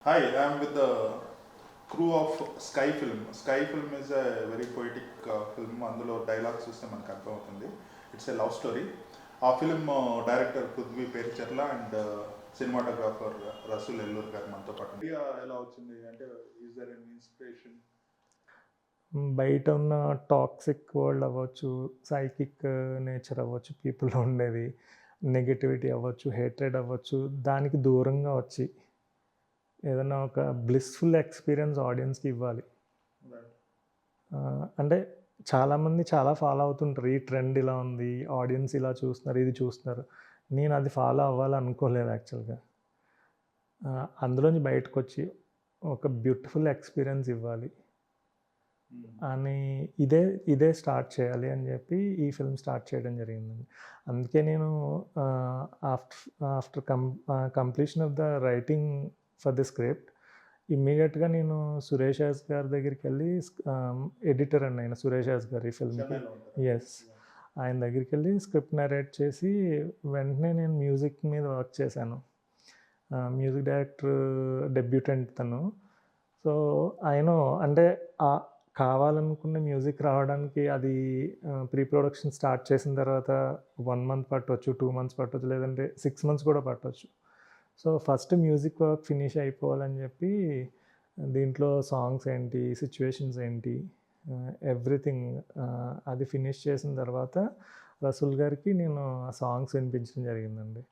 Hi, I am with the crew of Sky Film. Sky Film is a very poetic film. అందులో dialogue చూస్తే మనకు అర్థమవుతుంది. It's a love story. ఆ film director Prithvi Pericharla and cinematographer Rasool Ellore garu మనతో పాటు. Idea ఎలా వచ్చింది అంటే ఈజ్ దర్ ఎన్ ఇన్స్పిరేషన్? బయట ఉన్న టాక్సిక్ వరల్డ్ అవ్వచ్చు, సైకిక్ నేచర్ అవ్వచ్చు, పీపుల్‌లో ఉండేది, నెగటివిటీ అవ్వచ్చు, హేట్రెడ్ అవ్వచ్చు, దానికి దూరంగా వచ్చి ఏదన్నా ఒక బ్లిస్‌ఫుల్ ఎక్స్‌పీరియన్స్ ఆడియన్స్‌కి ఇవ్వాలి. అంటే చాలామంది చాలా ఫాలో అవుతుంటారు. ఈ ట్రెండ్ ఇలా ఉంది, ఆడియన్స్ ఇలా చూస్తున్నారు, ఇది చూస్తున్నారు. నేను అది ఫాలో అవ్వాలనుకోలేదు యాక్చువల్‌గా. అందులోంచి బయటకొచ్చి ఒక బ్యూటిఫుల్ ఎక్స్‌పీరియన్స్ ఇవ్వాలి అని ఇదే స్టార్ట్ చేయాలి అని చెప్పి ఈ ఫిల్మ్ స్టార్ట్ చేయడం జరిగిందండి. అందుకే నేను after after completion of the writing for the script ఇమ్మీడియేట్‌గా నేను సురేష్ యాస్ గారి దగ్గరికెళ్ళి ఎడిటర్ అండి ఆయన సురేష్ యాస్ గారు ఈ ఫిల్మ్‌కి. చెన్నైలో ఉంటారు. యెస్. ఆయన దగ్గరికెళ్ళి స్క్రిప్ట్ నరేట్ చేసి వెంటనే నేను మ్యూజిక్ మీద వర్క్ చేశాను. మ్యూజిక్ డైరెక్టర్ డెబ్యూటెంట్ తను. సో, ఆయన అంటే కావాలనుకున్న మ్యూజిక్ రావడానికి అది ప్రీ ప్రొడక్షన్ స్టార్ట్ చేసిన తర్వాత 1 మంత్ పట్టొచ్చు, 2 మంత్స్ పట్టొచ్చు, లేదంటే 6 మంత్స్ కూడా పట్టొచ్చు. So, first music work finish అయిపోవాలని చెప్పి దీంట్లో సాంగ్స్ ఏంటి, సిట్యుయేషన్స్ ఏంటి, ఎవ్రీథింగ్ అది ఫినిష్ చేసిన తర్వాత రసూల్ గారికి నేను ఆ సాంగ్స్ వినిపించడం జరిగిందండి.